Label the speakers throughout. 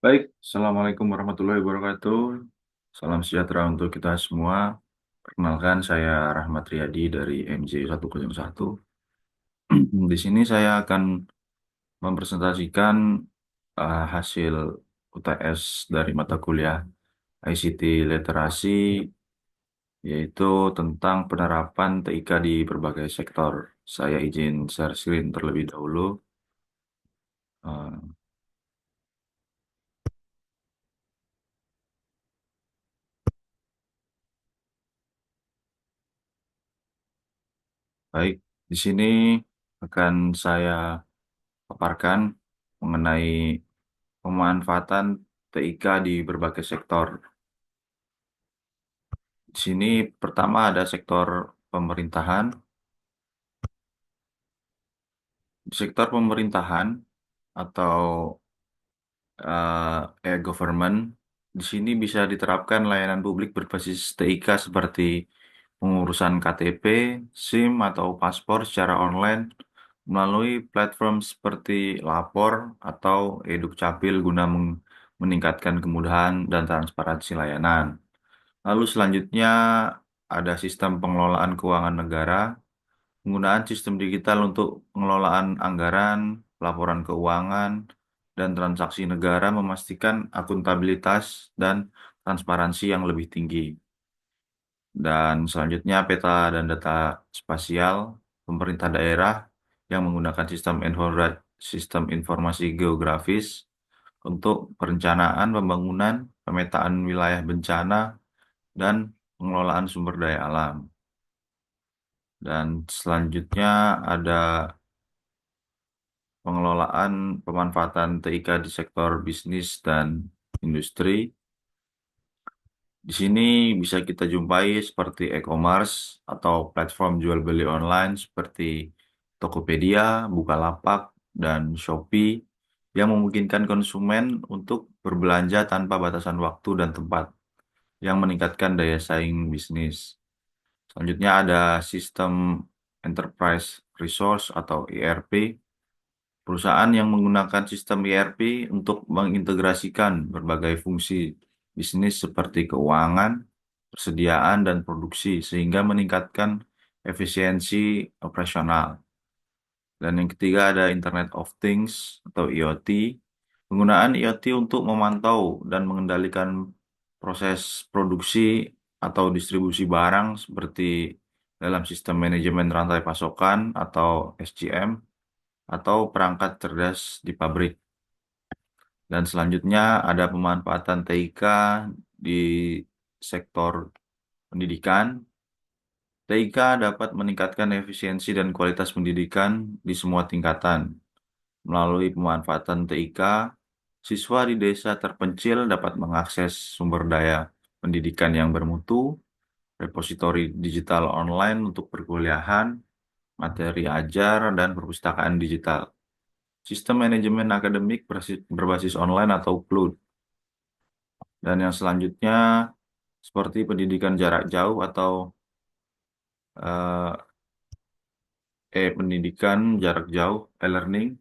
Speaker 1: Baik, Assalamualaikum warahmatullahi wabarakatuh. Salam sejahtera untuk kita semua. Perkenalkan, saya Rahmat Riyadi dari MJ101. Di sini saya akan mempresentasikan hasil UTS dari mata kuliah ICT Literasi, yaitu tentang penerapan TIK di berbagai sektor. Saya izin share screen terlebih dahulu. Eh, Baik, di sini akan saya paparkan mengenai pemanfaatan TIK di berbagai sektor. Di sini pertama ada sektor pemerintahan. Di sektor pemerintahan atau e-government, di sini bisa diterapkan layanan publik berbasis TIK seperti pengurusan KTP, SIM, atau paspor secara online melalui platform seperti Lapor atau Edukcapil guna meningkatkan kemudahan dan transparansi layanan. Lalu selanjutnya ada sistem pengelolaan keuangan negara, penggunaan sistem digital untuk pengelolaan anggaran, laporan keuangan, dan transaksi negara memastikan akuntabilitas dan transparansi yang lebih tinggi. Dan selanjutnya peta dan data spasial pemerintah daerah yang menggunakan sistem informasi geografis untuk perencanaan pembangunan, pemetaan wilayah bencana, dan pengelolaan sumber daya alam. Dan selanjutnya ada pengelolaan pemanfaatan TIK di sektor bisnis dan industri. Di sini bisa kita jumpai seperti e-commerce atau platform jual beli online seperti Tokopedia, Bukalapak, dan Shopee yang memungkinkan konsumen untuk berbelanja tanpa batasan waktu dan tempat yang meningkatkan daya saing bisnis. Selanjutnya ada sistem Enterprise Resource atau ERP, perusahaan yang menggunakan sistem ERP untuk mengintegrasikan berbagai fungsi bisnis seperti keuangan, persediaan, dan produksi sehingga meningkatkan efisiensi operasional. Dan yang ketiga ada Internet of Things atau IoT. Penggunaan IoT untuk memantau dan mengendalikan proses produksi atau distribusi barang seperti dalam sistem manajemen rantai pasokan atau SCM atau perangkat cerdas di pabrik. Dan selanjutnya ada pemanfaatan TIK di sektor pendidikan. TIK dapat meningkatkan efisiensi dan kualitas pendidikan di semua tingkatan. Melalui pemanfaatan TIK, siswa di desa terpencil dapat mengakses sumber daya pendidikan yang bermutu, repositori digital online untuk perkuliahan, materi ajar, dan perpustakaan digital. Sistem manajemen akademik berbasis online atau cloud. Dan yang selanjutnya seperti pendidikan jarak jauh atau eh, pendidikan jarak jauh, e-learning.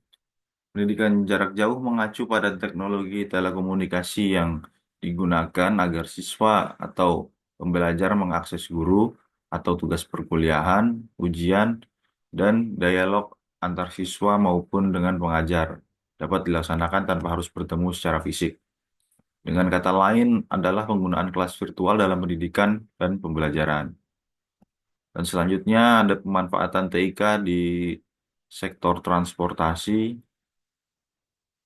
Speaker 1: Pendidikan jarak jauh mengacu pada teknologi telekomunikasi yang digunakan agar siswa atau pembelajar mengakses guru atau tugas perkuliahan, ujian, dan dialog antar siswa maupun dengan pengajar dapat dilaksanakan tanpa harus bertemu secara fisik. Dengan kata lain adalah penggunaan kelas virtual dalam pendidikan dan pembelajaran. Dan selanjutnya ada pemanfaatan TIK di sektor transportasi.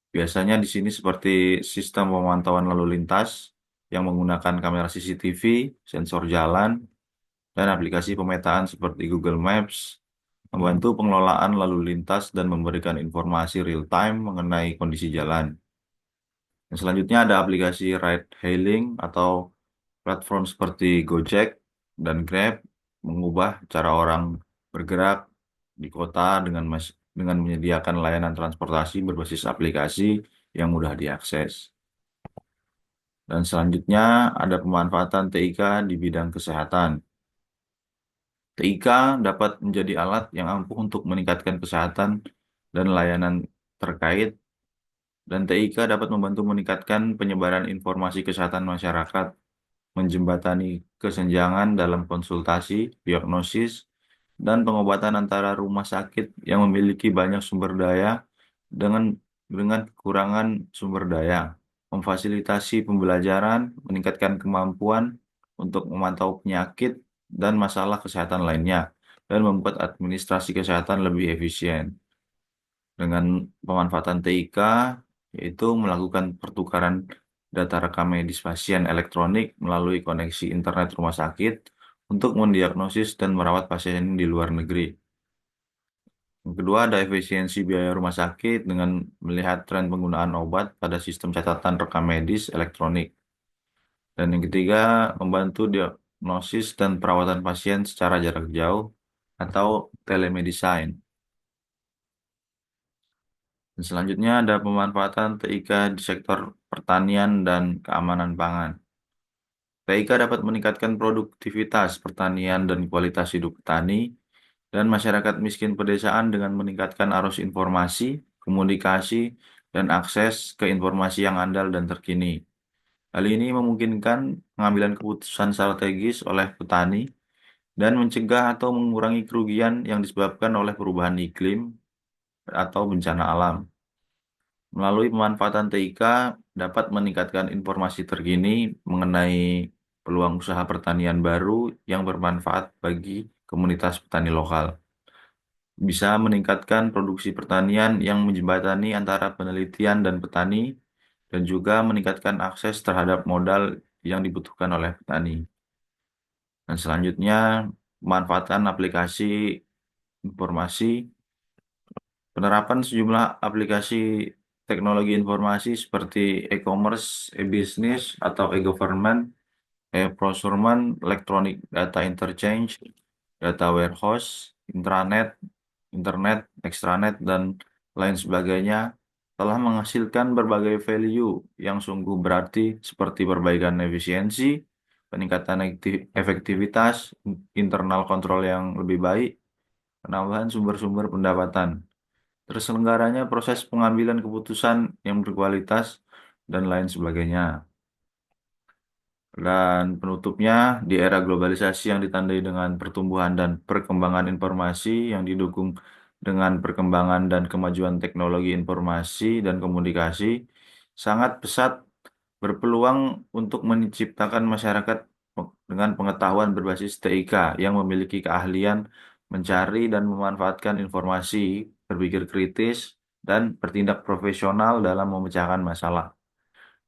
Speaker 1: Biasanya di sini seperti sistem pemantauan lalu lintas yang menggunakan kamera CCTV, sensor jalan, dan aplikasi pemetaan seperti Google Maps, membantu pengelolaan lalu lintas dan memberikan informasi real time mengenai kondisi jalan. Dan selanjutnya ada aplikasi ride hailing atau platform seperti Gojek dan Grab mengubah cara orang bergerak di kota dengan menyediakan layanan transportasi berbasis aplikasi yang mudah diakses. Dan selanjutnya ada pemanfaatan TIK di bidang kesehatan. TIK dapat menjadi alat yang ampuh untuk meningkatkan kesehatan dan layanan terkait Dan TIK dapat membantu meningkatkan penyebaran informasi kesehatan masyarakat, menjembatani kesenjangan dalam konsultasi, diagnosis, dan pengobatan antara rumah sakit yang memiliki banyak sumber daya dengan kekurangan sumber daya, memfasilitasi pembelajaran, meningkatkan kemampuan untuk memantau penyakit dan masalah kesehatan lainnya, dan membuat administrasi kesehatan lebih efisien. Dengan pemanfaatan TIK, yaitu melakukan pertukaran data rekam medis pasien elektronik melalui koneksi internet rumah sakit untuk mendiagnosis dan merawat pasien di luar negeri. Yang kedua, ada efisiensi biaya rumah sakit dengan melihat tren penggunaan obat pada sistem catatan rekam medis elektronik. Dan yang ketiga, membantu diagnosis dan perawatan pasien secara jarak jauh atau telemedicine. Dan selanjutnya ada pemanfaatan TIK di sektor pertanian dan keamanan pangan. TIK dapat meningkatkan produktivitas pertanian dan kualitas hidup petani dan masyarakat miskin pedesaan dengan meningkatkan arus informasi, komunikasi, dan akses ke informasi yang andal dan terkini. Hal ini memungkinkan pengambilan keputusan strategis oleh petani dan mencegah atau mengurangi kerugian yang disebabkan oleh perubahan iklim atau bencana alam. Melalui pemanfaatan TIK dapat meningkatkan informasi terkini mengenai peluang usaha pertanian baru yang bermanfaat bagi komunitas petani lokal. Bisa meningkatkan produksi pertanian yang menjembatani antara penelitian dan petani, dan juga meningkatkan akses terhadap modal yang dibutuhkan oleh petani. Dan selanjutnya, pemanfaatan aplikasi informasi, penerapan sejumlah aplikasi teknologi informasi seperti e-commerce, e-business, atau e-government, e-procurement, electronic data interchange, data warehouse, intranet, internet, extranet, dan lain sebagainya telah menghasilkan berbagai value yang sungguh berarti seperti perbaikan efisiensi, peningkatan efektivitas, internal kontrol yang lebih baik, penambahan sumber-sumber pendapatan, terselenggaranya proses pengambilan keputusan yang berkualitas, dan lain sebagainya. Dan penutupnya, di era globalisasi yang ditandai dengan pertumbuhan dan perkembangan informasi yang didukung dengan perkembangan dan kemajuan teknologi informasi dan komunikasi, sangat pesat berpeluang untuk menciptakan masyarakat dengan pengetahuan berbasis TIK yang memiliki keahlian mencari dan memanfaatkan informasi, berpikir kritis, dan bertindak profesional dalam memecahkan masalah.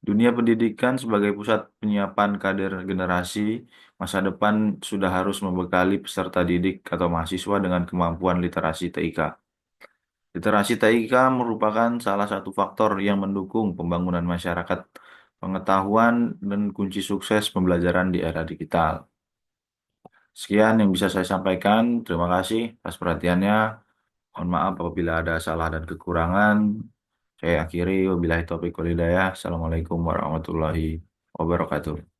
Speaker 1: Dunia pendidikan sebagai pusat penyiapan kader generasi masa depan sudah harus membekali peserta didik atau mahasiswa dengan kemampuan literasi TIK. Literasi TIK merupakan salah satu faktor yang mendukung pembangunan masyarakat pengetahuan dan kunci sukses pembelajaran di era digital. Sekian yang bisa saya sampaikan. Terima kasih atas perhatiannya. Mohon maaf apabila ada salah dan kekurangan. Saya akhiri wabillahi taufiq wal hidayah. Assalamualaikum warahmatullahi wabarakatuh.